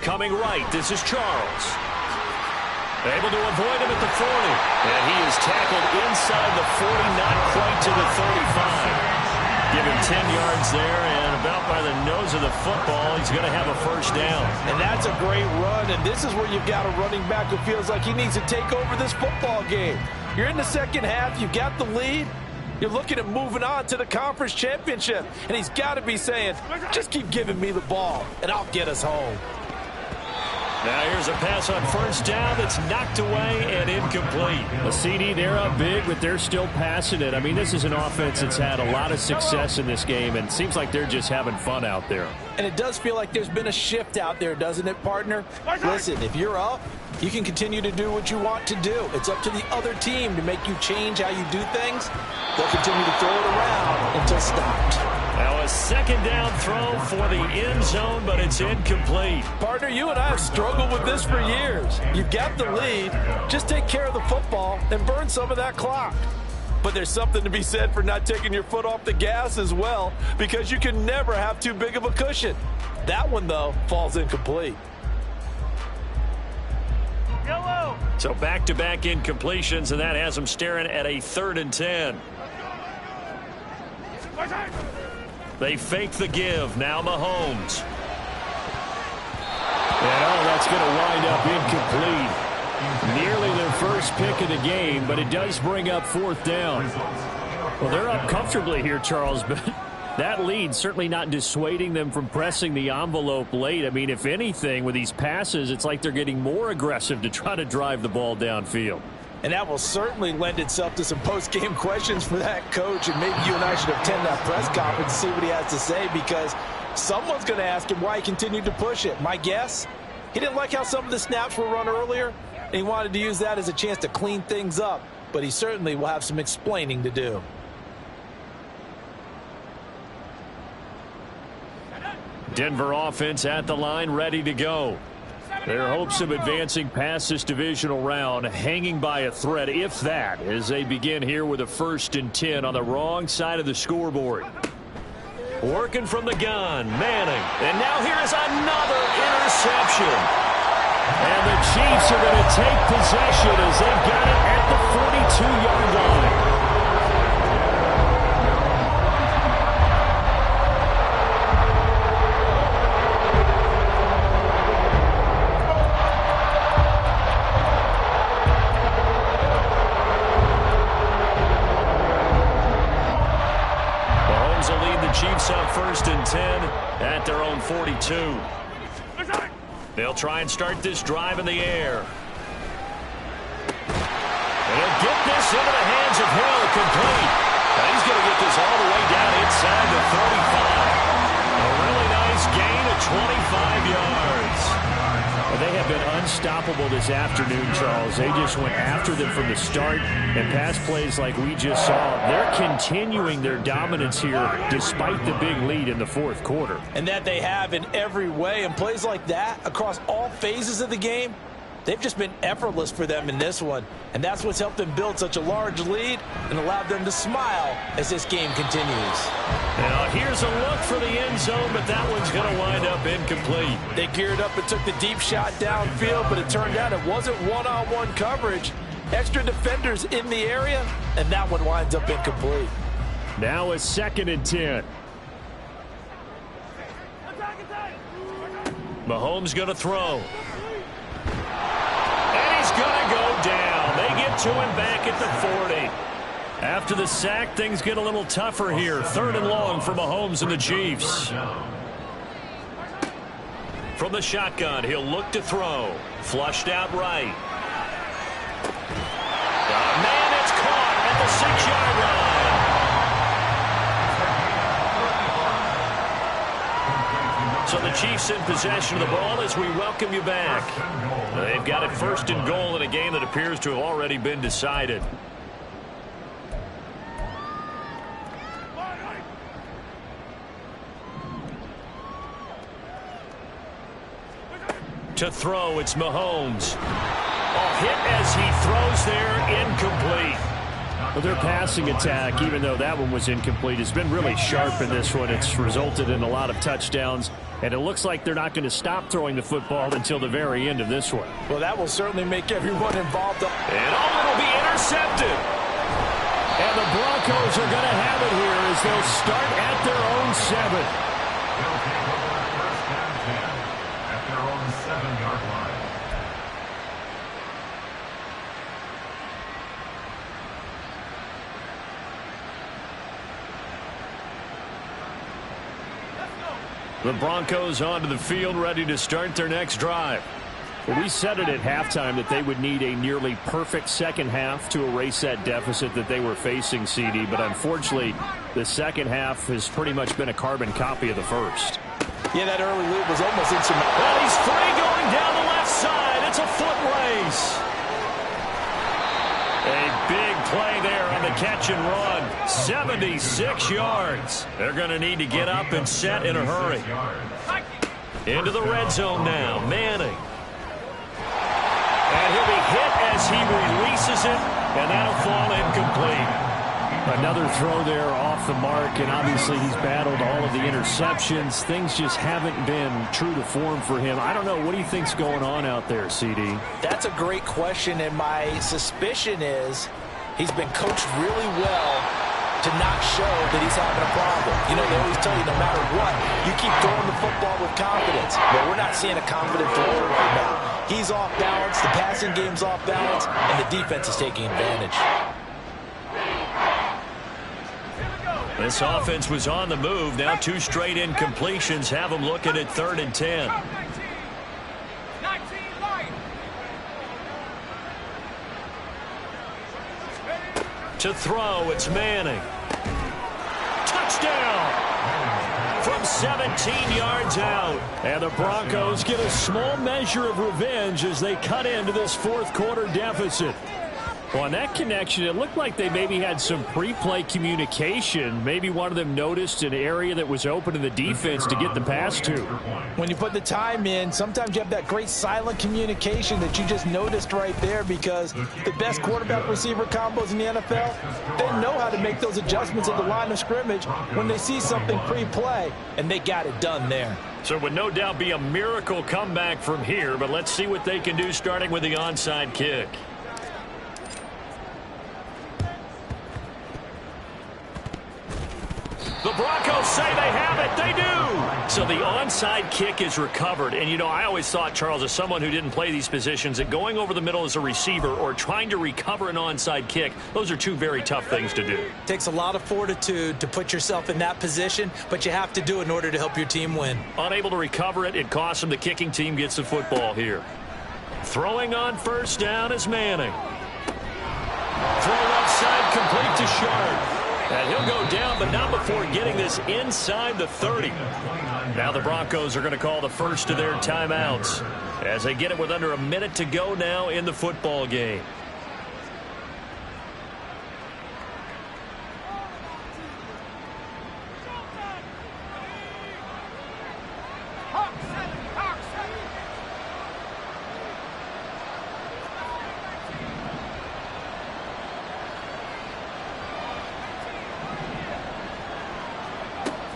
Coming right, this is Charles. Able to avoid him at the 40. And he is tackled inside the 40, not quite to the 35. Give him 10 yards there, and about by the nose of the football, he's going to have a first down. And that's a great run, and this is where you've got a running back who feels like he needs to take over this football game. You're in the second half, you've got the lead. You're looking at moving on to the conference championship, and he's got to be saying, just keep giving me the ball, and I'll get us home. Now here's a pass on first down that's knocked away and incomplete. A CD, they're up big, but they're still passing it. I mean, this is an offense that's had a lot of success in this game, and it seems like they're just having fun out there. And it does feel like there's been a shift out there, doesn't it, partner? Listen, if you're up, you can continue to do what you want to do. It's up to the other team to make you change how you do things. They'll continue to throw it around until stopped. Now a second down throw for the end zone, but it's incomplete. Partner, you and I have struggled with this for years. You've got the lead. Just take care of the football and burn some of that clock. But there's something to be said for not taking your foot off the gas as well, because you can never have too big of a cushion. That one, though, falls incomplete. So back-to-back incompletions, and that has them staring at a 3rd and 10. They fake the give. Now Mahomes. going to wind up incomplete. Nearly their first pick of the game, but it does bring up fourth down. Well, they're up comfortably here, Charles, but that lead certainly not dissuading them from pressing the envelope late. I mean, if anything, with these passes, it's like they're getting more aggressive to try to drive the ball downfield. And that will certainly lend itself to some post-game questions for that coach, and maybe you and I should attend that press conference and see what he has to say, because someone's going to ask him why he continued to push it. My guess, he didn't like how some of the snaps were run earlier, and he wanted to use that as a chance to clean things up, but he certainly will have some explaining to do. Denver offense at the line, ready to go. Their hopes of advancing past this divisional round hanging by a thread, if that, as they begin here with a 1st and 10 on the wrong side of the scoreboard. Working from the gun, Manning. And now here is another interception. And the Chiefs are going to take possession as they've got it at the 42-yard line. Chiefs up 1st and 10 at their own 42. They'll try and start this drive in the air. They'll get this into the hands of Hill, complete. And he's going to get this all the way down inside the 45. A really nice gain of 25 yards. They have been unstoppable this afternoon, Charles. They just went after them from the start, and pass plays like we just saw. They're continuing their dominance here despite the big lead in the 4th quarter. And that they have in every way, and plays like that across all phases of the game, they've just been effortless for them in this one. And that's what's helped them build such a large lead and allowed them to smile as this game continues. Now here's a look for the end zone, but that one's going to wind up incomplete. They geared up and took the deep shot downfield, but it turned out it wasn't one-on-one coverage. Extra defenders in the area, and that one winds up incomplete. Now a 2nd and 10. Mahomes going to throw. And he's going to go down. They get to him back at the 40. After the sack, things get a little tougher here. 3rd and long for Mahomes and the Chiefs. From the shotgun, he'll look to throw. Flushed out right. Man, it's caught at the 6-yard line. So the Chiefs in possession of the ball as we welcome you back. They've got it 1st and goal in a game that appears to have already been decided. To throw, it's Mahomes. Hit as he throws there, incomplete. Well, their passing attack, even though that one was incomplete, has been really sharp in this one. It's resulted in a lot of touchdowns, and it looks like they're not going to stop throwing the football until the very end of this one. Well, that will certainly make everyone involved. And it'll be intercepted. And the Broncos are going to have it here as they'll start at their own 7. They'll take over 1st and 10 at their own 7-yard line. The Broncos onto the field, ready to start their next drive. Well, we said it at halftime that they would need a nearly perfect second half to erase that deficit that they were facing, CD. But unfortunately, the second half has pretty much been a carbon copy of the first. Yeah, that early lead was almost insurmountable. Well, he's free going down the left side. It's a foot race. A big play there on the catch and run. 76 yards. They're going to need to get up and set in a hurry. Into the red zone now. Manning. And he'll be hit as he releases it, and that'll fall incomplete. Another throw there off the mark, and obviously he's battled all of the interceptions. Things just haven't been true to form for him. I don't know. What do you think's going on out there, CD? That's a great question, and my suspicion is he's been coached really well to not show that he's having a problem. You know, they always tell you no matter what, you keep throwing the football with confidence. But we're not seeing a confident thrower right now. He's off balance, the passing game's off balance, and the defense is taking advantage. This offense was on the move. Now 2 straight incompletions have them looking at 3rd and 10. 19 light. To throw, it's Manning. Touchdown! From 17 yards out. And the Broncos get a small measure of revenge as they cut into this 4th quarter deficit. Well, on that connection, it looked like they maybe had some pre-play communication. Maybe one of them noticed an area that was open in the defense to get the pass to. When you put the time in, sometimes you have that great silent communication that you just noticed right there, because the best quarterback-receiver combos in the NFL, they know how to make those adjustments at the line of scrimmage when they see something pre-play, and they got it done there. So it would no doubt be a miracle comeback from here, but let's see what they can do starting with the onside kick. The Broncos say they have it. They do. So the onside kick is recovered. And, you know, I always thought, Charles, as someone who didn't play these positions, that going over the middle as a receiver or trying to recover an onside kick, those are 2 very tough things to do. It takes a lot of fortitude to put yourself in that position, but you have to do it in order to help your team win. Unable to recover it, it costs them. The kicking team gets the football here. Throwing on 1st down is Manning. Throw left side, complete to Sharp. And he'll go down, but not before getting this inside the 30. Now the Broncos are going to call the first of their timeouts as they get it with under a minute to go now in the football game.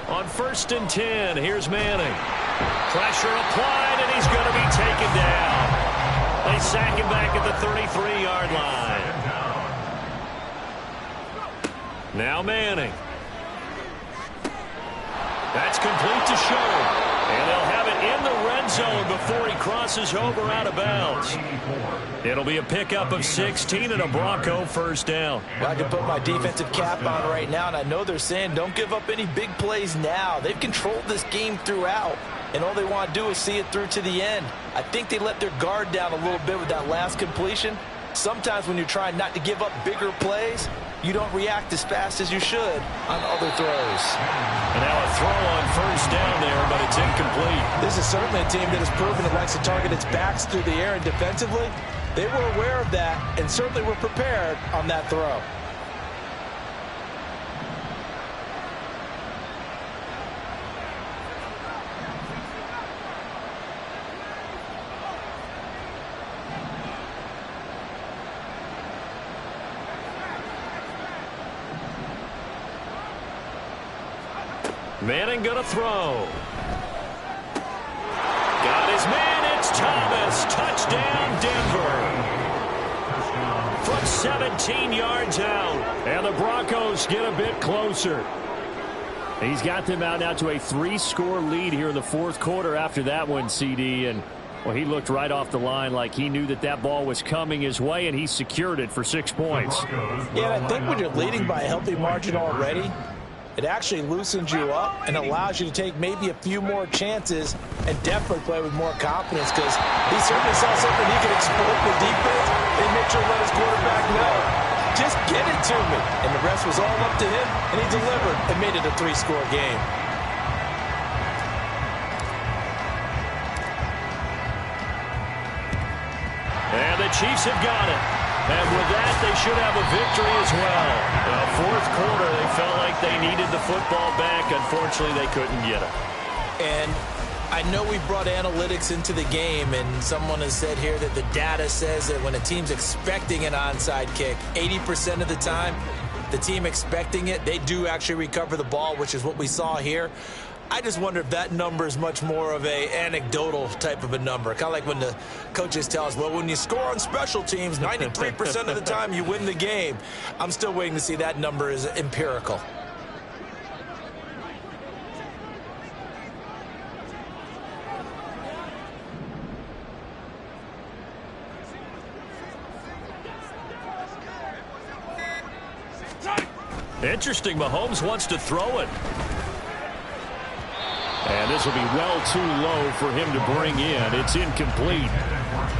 On 1st and 10, here's Manning. Pressure applied, and he's going to be taken down. They sack him back at the 33-yard line. Now Manning. That's complete to Sharp. And they'll have it in the red zone before he crosses over out of bounds. It'll be a pickup of 16 and a Bronco 1st down. Well, I can put my defensive cap on right now, and I know they're saying don't give up any big plays now. They've controlled this game throughout, and all they want to do is see it through to the end. I think they let their guard down a little bit with that last completion. Sometimes when you're trying not to give up bigger plays, you don't react as fast as you should on other throws. And now a throw on 1st down there, but it's incomplete. This is certainly a team that has proven it likes to target its backs through the air, and defensively, they were aware of that and certainly were prepared on that throw. Manning gonna throw. Got his man, it's Thomas. Touchdown, Denver. From 17 yards out. And the Broncos get a bit closer. He's got them out now to a 3-score lead here in the 4th quarter after that one, CD. And, well, he looked right off the line like he knew that that ball was coming his way, and he secured it for 6 points. Yeah, and I think when you're leading by a healthy margin already, it actually loosens you up and allows you to take maybe a few more chances and definitely play with more confidence, because he certainly saw something he could exploit the defense and make sure to let his quarterback know, just get it to me. And the rest was all up to him, and he delivered and made it a 3-score game. And the Chiefs have got it. And with that, they should have a victory as well. In the 4th quarter, they felt like they needed the football back. Unfortunately, they couldn't get it. And I know we brought analytics into the game, and someone has said here that the data says that when a team's expecting an onside kick, 80% of the time, the team expecting it, they do actually recover the ball, which is what we saw here. I just wonder if that number is much more of a anecdotal type of a number. Kind of like when the coaches tell us, well, when you score on special teams, 93% of the time you win the game. I'm still waiting to see that number is empirical. Interesting, Mahomes wants to throw it. And this will be well too low for him to bring in. It's incomplete.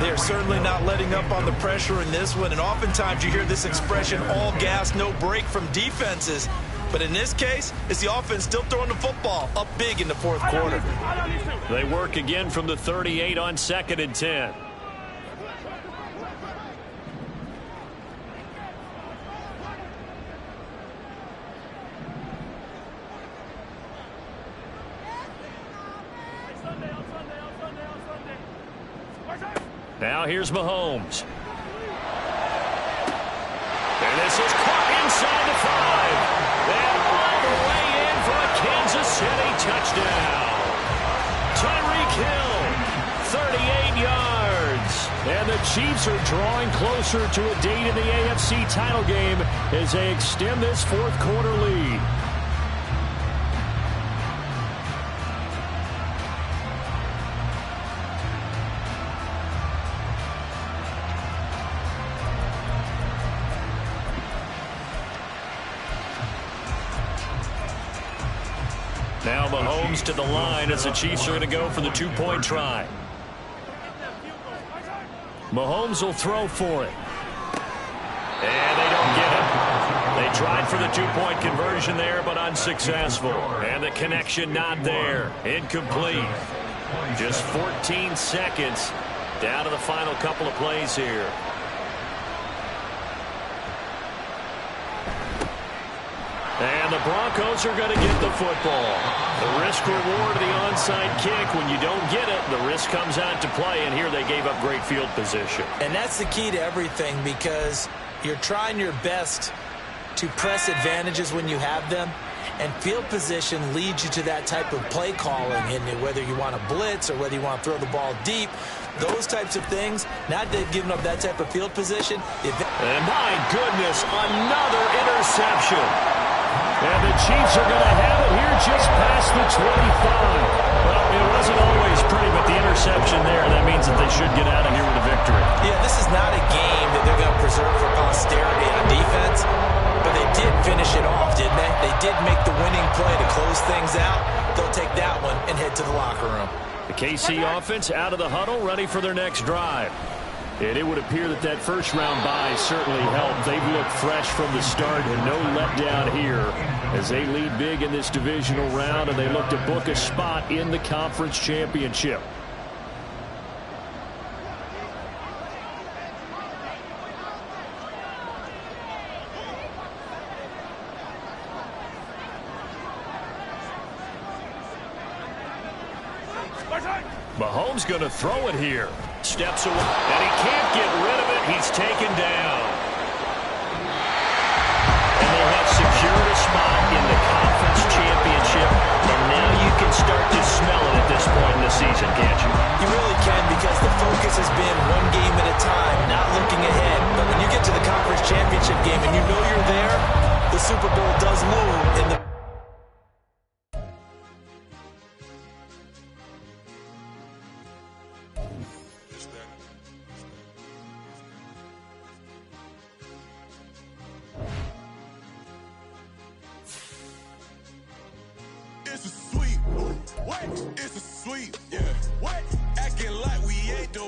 They're certainly not letting up on the pressure in this one, and oftentimes you hear this expression, all gas, no break from defenses. But in this case, it's the offense still throwing the football up big in the fourth quarter. They work again from the 38 on 2nd and 10. Now here's Mahomes. And this is caught inside the 5. And all the way in for a Kansas City touchdown. Tyreek Hill, 38 yards. And the Chiefs are drawing closer to a date in the AFC title game as they extend this fourth quarter lead. Now Mahomes to the line as the Chiefs are going to go for the two-point try. Mahomes will throw for it. And they don't get it. They tried for the two-point conversion there, but unsuccessful. And the connection not there. Incomplete. Just 14 seconds down to the final couple of plays here. And the Broncos are going to get the football. The risk-reward of the onside kick. When you don't get it, the risk comes out to play, and here they gave up great field position. And that's the key to everything, because you're trying your best to press advantages when you have them, and field position leads you to that type of play calling, and whether you want to blitz or whether you want to throw the ball deep, those types of things. Now they've given up that type of field position. And my goodness, another interception. And the Chiefs are going to have it here just past the 25. Well, it wasn't always pretty, but the interception there, that means that they should get out of here with a victory. Yeah, this is not a game that they're going to preserve for posterity on defense, but they did finish it off, didn't they? They did make the winning play to close things out. They'll take that one and head to the locker room. The KC offense out of the huddle, ready for their next drive. And it would appear that that first-round bye certainly helped. They've looked fresh from the start and no letdown here as they lead big in this divisional round, and they look to book a spot in the conference championship. Mahomes going to throw it here. Steps away, and he can't get rid of it. He's taken down. And they have secured a spot in the conference championship, and now you can start to smell it at this point in the season, can't you? You really can, because the focus has been one game at a time, not looking ahead. But when you get to the conference championship game and you know you're there, the Super Bowl does loom in the It's a sweep. What? It's a sweep. Yeah. What? Acting like we ain't the